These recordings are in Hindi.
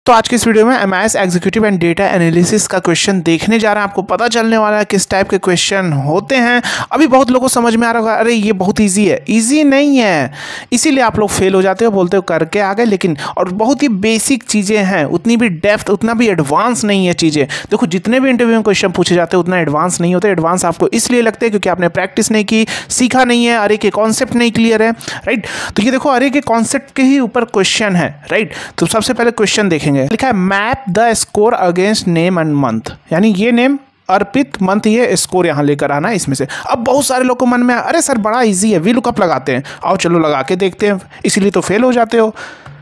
दोस्तों आज के इस वीडियो में MIS executive and data analysis का क्वेश्चन देखने जा रहे हैं। आपको पता चलने वाला है किस टाइप के क्वेश्चन होते हैं। अभी बहुत लोगों को समझ में आ रहा होगा अरे ये बहुत इजी है। इजी नहीं है, इसीलिए आप लोग फेल हो जाते हो, बोलते हो करके आ गए, लेकिन और बहुत ही बेसिक चीज़ें हैं, उतनी भी डेप्थ, उतना भी एडवांस नहीं है चीज़ें। देखो जितने भी इंटरव्यू में क्वेश्चन पूछे जाते हैं उतना एडवांस नहीं होते। एडवांस आपको इसलिए लगते हैं क्योंकि आपने प्रैक्टिस नहीं की, सीखा नहीं है, अरे के कॉन्सेप्ट नहीं क्लियर है, राइट। तो ये देखो अरे के कॉन्सेप्ट के ही ऊपर क्वेश्चन है, राइट। तो सबसे पहले क्वेश्चन देखेंगे, लिखा है map the score against name and month, यानी ये नेम अर्पित, मंथ ये स्कोर यहाँ लेकर आना है इसमें से। अब बहुत सारे लोग को मन में अरे सर बड़ा इजी है, वी लुकअप लगाते हैं, आओ चलो लगा के देखते हैं, इसीलिए तो फेल हो जाते हो।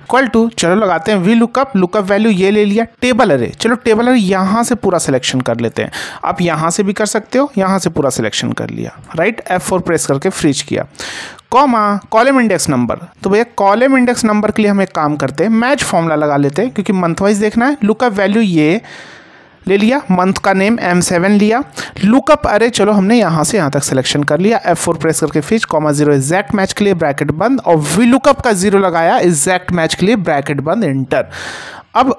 इक्वल टू, चलो लगाते हैं वी लुकअप, लुकअप वैल्यू ये ले लिया, टेबल अरे, चलो टेबल अरे यहाँ से पूरा सिलेक्शन कर लेते हैं। आप यहाँ से भी कर सकते हो, यहाँ से पूरा सिलेक्शन कर लिया, राइट। F4 प्रेस करके फ्रीज किया, कॉमा कॉलम इंडेक्स नंबर। तो भैया कॉलम इंडेक्स नंबर के लिए हम एक काम करते हैं, मैच फॉर्मूला लगा लेते हैं क्योंकि मंथ वाइज देखना है। लुकअप वैल्यू ये ले लिया, मंथ का नेम M7 लिया, लुकअप अरे चलो हमने यहाँ से यहाँ तक सिलेक्शन कर लिया, F4 प्रेस करके फिच, कॉमा 0 एग्जैक्ट मैच के लिए ब्रैकेट बंद, और वी लुकअप का 0 लगाया एग्जैक्ट मैच के लिए ब्रैकेट बंद, एंटर। अब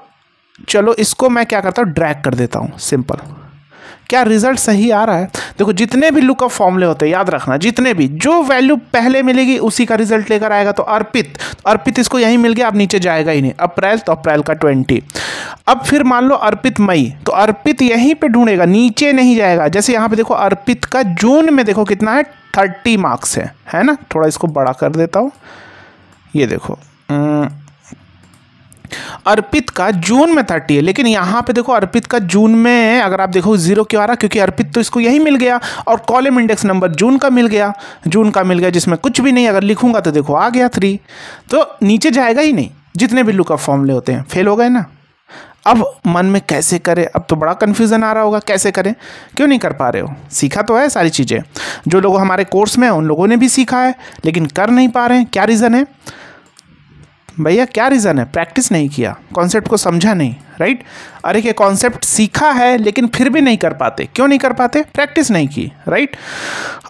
चलो इसको मैं क्या करता हूँ, ड्रैग कर देता हूँ, सिंपल। क्या रिजल्ट सही आ रहा है? देखो जितने भी लुकअप फॉर्मूले होते हैं याद रखना, जितने भी जो वैल्यू पहले मिलेगी उसी का रिजल्ट लेकर आएगा। तो अर्पित इसको यहीं मिल गया, अब नीचे जाएगा ही नहीं। अप्रैल तो अप्रैल का 20। अब फिर मान लो अर्पित मई, तो अर्पित यहीं पे ढूंढेगा, नीचे नहीं जाएगा। जैसे यहाँ पे देखो अर्पित का जून में देखो कितना है, 30 मार्क्स है ना। थोड़ा इसको बड़ा कर देता हूँ, ये देखो अर्पित का जून में 30 है, लेकिन यहाँ पे देखो अर्पित का जून में अगर आप देखो 0 क्यों आ रहा, क्योंकि अर्पित तो इसको यही मिल गया, और कॉलम इंडेक्स नंबर जून का मिल गया, जिसमें कुछ भी नहीं। अगर लिखूंगा तो देखो आ गया 3, तो नीचे जाएगा ही नहीं। जितने भी लुकअप फॉर्मूले होते हैं फेल हो गए ना। अब मन में कैसे करें, अब तो बड़ा कन्फ्यूजन आ रहा होगा, कैसे करें, क्यों नहीं कर पा रहे हो? सीखा तो है सारी चीज़ें, जो लोग हमारे कोर्स में हैं उन लोगों ने भी सीखा है, लेकिन कर नहीं पा रहे हैं। क्या रीज़न है भैया, क्या रीज़न है? प्रैक्टिस नहीं किया, कॉन्सेप्ट को समझा नहीं, राइट। अरे के कॉन्सेप्ट सीखा है लेकिन फिर भी नहीं कर पाते। क्यों नहीं कर पाते? प्रैक्टिस नहीं की, राइट।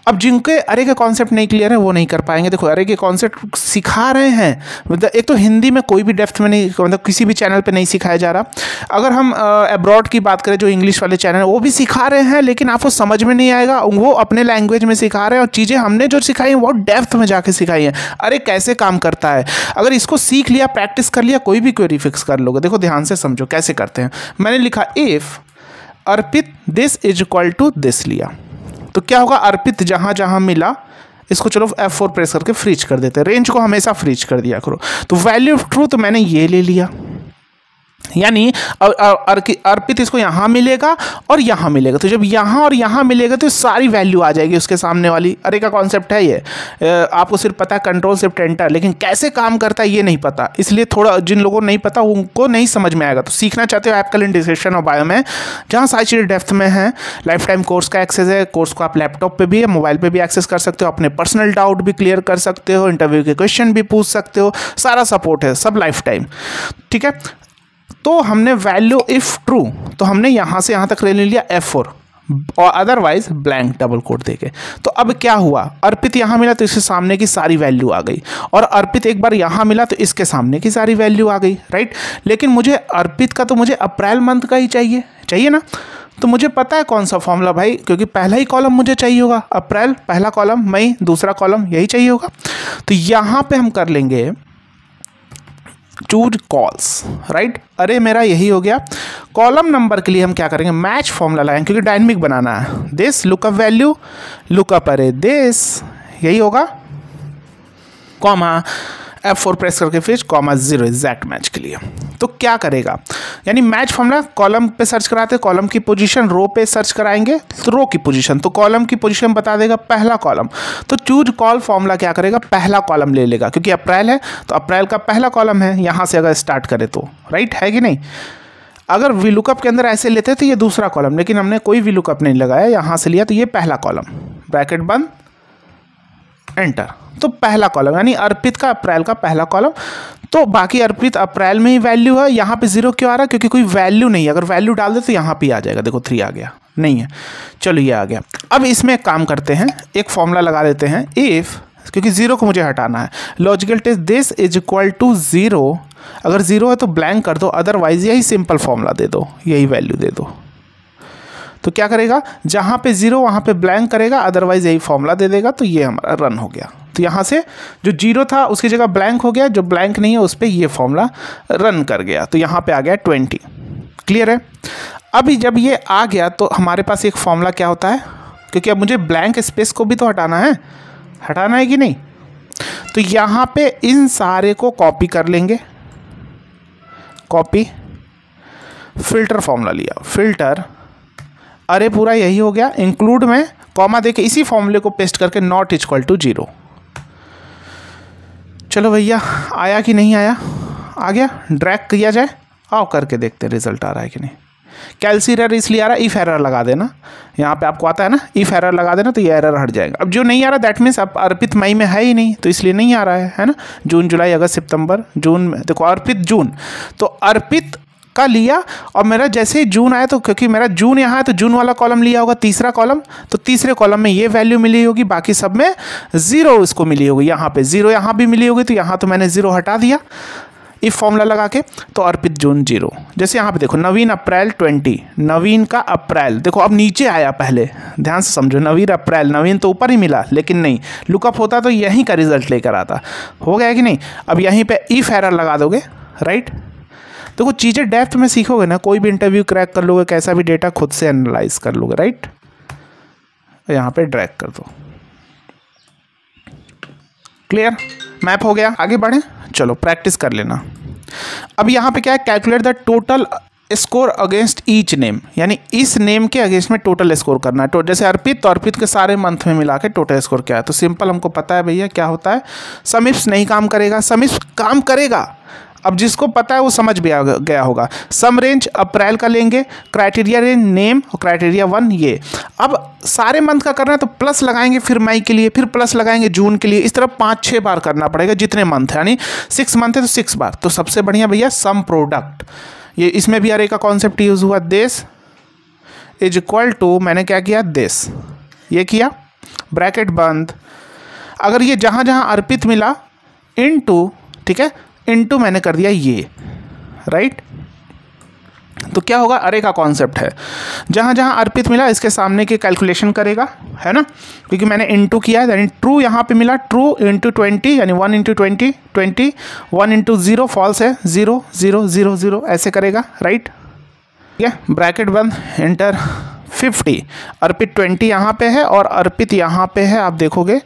अब जिनके अरे के कॉन्सेप्ट नहीं क्लियर है वो नहीं कर पाएंगे। देखो अरे के कॉन्सेप्ट सिखा रहे हैं, मतलब एक तो हिंदी में कोई भी डेप्थ में नहीं, मतलब किसी भी चैनल पे नहीं सिखाया जा रहा। अगर हम अब्रॉड की बात करें, जो इंग्लिश वाले चैनल वो भी सिखा रहे हैं, लेकिन आपको समझ में नहीं आएगा, वो अपने लैंग्वेज में सिखा रहे हैं, और चीज़ें हमने जो सिखाई हैं वो डेप्थ में जाके सिखाई हैं। अरे कैसे काम करता है, अगर इसको सीख लिया, प्रैक्टिस कर लिया, कोई भी क्वेरी फिक्स कर लोगे। देखो ध्यान से समझो कैसे करते हैं। मैंने लिखा if Arpit this is equal to this लिया, तो क्या होगा, अर्पित जहां जहां मिला इसको चलो F4 प्रेस करके फ्रीज कर देते हैं। रेंज को हमेशा फ्रीज कर दिया करो। तो वैल्यू ऑफ ट्रू तो मैंने ये ले लिया, यानी अर्पित इसको यहाँ मिलेगा और यहाँ मिलेगा। तो जब यहाँ और यहाँ मिलेगा तो सारी वैल्यू आ जाएगी उसके सामने वाली। अरे का कॉन्सेप्ट है ये, आपको सिर्फ पता है कंट्रोल शिफ्ट एंटर, लेकिन कैसे काम करता है ये नहीं पता। इसलिए थोड़ा जिन लोगों को नहीं पता उनको नहीं समझ में आएगा। तो सीखना चाहते हो, ऐप का लिंक डिस्क्रिप्शन और बायो में, जहाँ सारी चीज़ें डेप्थ में है। लाइफ टाइम कोर्स का एक्सेस है, कोर्स को आप लैपटॉप पर भी, मोबाइल पर भी एक्सेस कर सकते हो, अपने पर्सनल डाउट भी क्लियर कर सकते हो, इंटरव्यू के क्वेश्चन भी पूछ सकते हो, सारा सपोर्ट है, सब लाइफ टाइम, ठीक है। तो हमने वैल्यू इफ ट्रू तो हमने यहाँ से यहाँ तक ले लिया F4, और अदरवाइज ब्लैंक डबल कोट देके। तो अब क्या हुआ, अर्पित यहाँ मिला तो इसके सामने की सारी वैल्यू आ गई, और अर्पित एक बार यहाँ मिला तो इसके सामने की सारी वैल्यू आ गई, राइट। लेकिन मुझे अर्पित का तो मुझे अप्रैल मंथ का ही चाहिए ना। तो मुझे पता है कौन सा फॉर्मूला भाई, क्योंकि पहला ही कॉलम मुझे चाहिए होगा, अप्रैल पहला कॉलम, मई दूसरा कॉलम, यही चाहिए होगा। तो यहाँ पे हम कर लेंगे चूज कॉल्स, राइट। अरे मेरा यही हो गया। कॉलम नंबर के लिए हम क्या करेंगे, मैच फॉर्मूला लगाएंगे, क्योंकि डायनेमिक बनाना है। दिस लुकअप वैल्यू, लुकअप अरे दिस, यही होगा, कॉमा F4 प्रेस करके फिर कॉमा 0 एग्जैक्ट मैच के लिए। तो क्या करेगा, यानी मैच फॉर्मूला कॉलम पे सर्च कराते, कॉलम की पोजीशन, रो पे सर्च कराएंगे तो रो की पोजीशन, तो कॉलम की पोजीशन बता देगा पहला कॉलम। तो चूज कॉल फॉर्मूला क्या करेगा, पहला कॉलम ले लेगा, क्योंकि अप्रैल है तो अप्रैल का पहला कॉलम है, यहाँ से अगर स्टार्ट करे तो, राइट है कि नहीं। अगर वी लुकअप के अंदर ऐसे लेते तो ये दूसरा कॉलम, लेकिन हमने कोई वी लुकअप नहीं लगाया, यहाँ से लिया तो ये पहला कॉलम, ब्रैकेट बंद, एंटर। तो पहला कॉलम यानी अर्पित का अप्रैल का पहला कॉलम। तो बाकी अर्पित अप्रैल में ही वैल्यू है, यहाँ पे 0 क्यों आ रहा है, क्योंकि कोई वैल्यू नहीं है। अगर वैल्यू डाल दे तो यहाँ पे आ जाएगा, देखो 3 आ गया, नहीं है, चलो ये आ गया। अब इसमें एक काम करते हैं, एक फॉर्मूला लगा लेते हैं, इफ, क्योंकि 0 को मुझे हटाना है, logical test this is equal to 0 अगर 0 है तो ब्लैंक कर दो, अदरवाइज यही सिंपल फॉर्मूला दे दो, यही वैल्यू दे दो। तो क्या करेगा, जहाँ पे 0 वहाँ पे ब्लैंक करेगा, अदरवाइज यही फॉर्मूला दे देगा। तो ये हमारा रन हो गया। तो यहाँ से जो 0 था उसकी जगह ब्लैंक हो गया, जो ब्लैंक नहीं है उस पर ये फॉर्मूला रन कर गया। तो यहाँ पे आ गया 20। क्लियर है। अभी जब ये आ गया तो हमारे पास एक फॉर्मूला क्या होता है, क्योंकि अब मुझे ब्लैंक स्पेस को भी तो हटाना है कि नहीं। तो यहाँ पे इन सारे को कॉपी कर लेंगे, कॉपी, फिल्टर फॉर्मूला लिया, फिल्टर, अरे पूरा यही हो गया, इंक्लूड में कॉमा देके इसी फॉर्मूले को पेस्ट करके नॉट इक्वल टू 0। चलो भैया, आया कि नहीं आया, आ गया। ड्रैग किया जाए, आओ करके देखते हैं रिजल्ट आ रहा है कि नहीं। कैल्सी एरर इसलिए आ रहा है, इफ एरर लगा देना, यहाँ पे आपको आता है ना, इफ एरर लगा देना तो ये एरर हट जाएगा। अब जो नहीं आ रहा दैट मीन्स अब अर्पित मई में है ही नहीं, तो इसलिए नहीं आ रहा है ना। जून, जुलाई, अगस्त, सितंबर, जून में देखो अर्पित जून, तो अर्पित का लिया और मेरा जैसे ही जून आया, तो क्योंकि मेरा जून यहाँ है तो जून वाला कॉलम लिया होगा, तीसरा कॉलम, तो तीसरे कॉलम में ये वैल्यू मिली होगी, बाकी सब में 0 इसको मिली होगी। यहाँ पे 0 यहाँ भी मिली होगी, तो यहाँ तो मैंने 0 हटा दिया इफ फॉर्मूला लगा के, तो अर्पित जून 0। जैसे यहाँ पे देखो नवीन अप्रैल 20, नवीन का अप्रैल, देखो अब नीचे आया, पहले ध्यान से समझो, नवीन अप्रैल, नवीन तो ऊपर ही मिला, लेकिन नहीं, लुकअप होता तो यहीं का रिजल्ट लेकर आता। हो गया कि नहीं। अब यहीं पे इफ एरर लगा दोगे, राइट। देखो चीज़ें डेप्थ में सीखोगे ना, कोई भी इंटरव्यू क्रैक कर लोगे, कैसा भी डेटा खुद से एनालाइज कर लोगे, राइट। यहाँ पे ड्रैग कर दो, क्लियर, मैप हो गया। आगे बढ़ें, चलो प्रैक्टिस कर लेना। अब यहाँ पे क्या है, calculate the total score against each name, यानी इस नेम के अगेंस्ट में टोटल स्कोर करना है। तो जैसे अर्पित, तो अर्पित के सारे मंथ में मिला के टोटल स्कोर क्या है। तो सिंपल हमको पता है भैया क्या होता है, समिप्स नहीं काम करेगा, समिप्स काम करेगा। अब जिसको पता है वो समझ भी आ गया होगा। सम रेंज अप्रैल का लेंगे, क्राइटेरिया रेंज नेम और क्राइटेरिया 1 ये। अब सारे मंथ का करना है तो प्लस लगाएंगे, फिर मई के लिए, फिर प्लस लगाएंगे जून के लिए, इस तरह 5-6 बार करना पड़ेगा जितने मंथ है, यानी 6 मंथ है तो 6 बार। तो सबसे बढ़िया भैया सम प्रोडक्ट, ये इसमें भी अरे का कॉन्सेप्ट यूज हुआ, देश इज इक्वल टू, मैंने क्या किया, देश, ये किया, ब्रैकेट बंद। अगर ये जहाँ जहाँ अर्पित मिला इनटू, ठीक है, इनटू मैंने कर दिया ये, राइट। तो क्या होगा, अरे का कॉन्सेप्ट है, जहाँ जहाँ अर्पित मिला इसके सामने की कैलकुलेशन करेगा, है ना, क्योंकि मैंने इनटू किया है। यानी ट्रू यहाँ पे मिला, ट्रू इंटू 20, यानी 1 इंटू 20, 20, 1 इंटू 0 फॉल्स है, 0 0 0 0 ऐसे करेगा, राइट। ठीक है, ब्रैकेट बंद, एंटर, 50, अर्पित 20 यहाँ पे है और अर्पित यहाँ पे है, आप देखोगे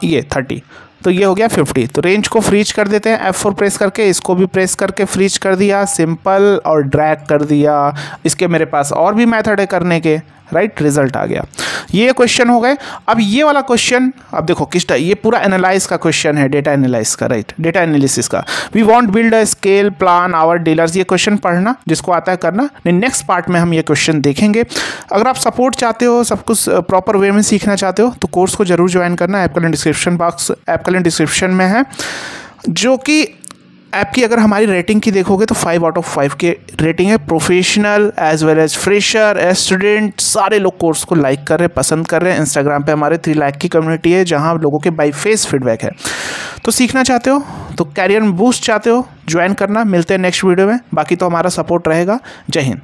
ये 30, तो ये हो गया 50। तो रेंज को फ्रीज कर देते हैं, F4 प्रेस करके, इसको भी प्रेस करके फ्रीज कर दिया, सिंपल, और ड्रैग कर दिया। इसके मेरे पास और भी मेथड है करने के, राइट, रिजल्ट आ गया। ये क्वेश्चन हो गए। अब ये वाला क्वेश्चन, अब देखो किसका, ये पूरा एनालाइज का क्वेश्चन है, डेटा एनालाइज का, राइट, डेटा एनालिसिस का। We want build a scale plan our dealers, ये क्वेश्चन पढ़ना, जिसको आता है करना। नेक्स्ट पार्ट में हम ये क्वेश्चन देखेंगे। अगर आप सपोर्ट चाहते हो, सब कुछ प्रॉपर वे में सीखना चाहते हो, तो कोर्स को जरूर ज्वाइन करना। ऐप का लिंक डिस्क्रिप्शन बॉक्स, ऐप का लिंक डिस्क्रिप्शन में है। जो कि ऐप की अगर हमारी रेटिंग की देखोगे तो 5 आउट ऑफ 5 की रेटिंग है। Professional as well as fresher, student, सारे लोग कोर्स को लाइक कर रहे हैं, पसंद कर रहे हैं। इंस्टाग्राम पे हमारे 3 लाख की कम्युनिटी है, जहां लोगों के बाई फेस फीडबैक है। तो सीखना चाहते हो, तो कैरियर में बूस्ट चाहते हो, ज्वाइन करना। मिलते हैं नेक्स्ट वीडियो में, बाकी तो हमारा सपोर्ट रहेगा। जय हिंद।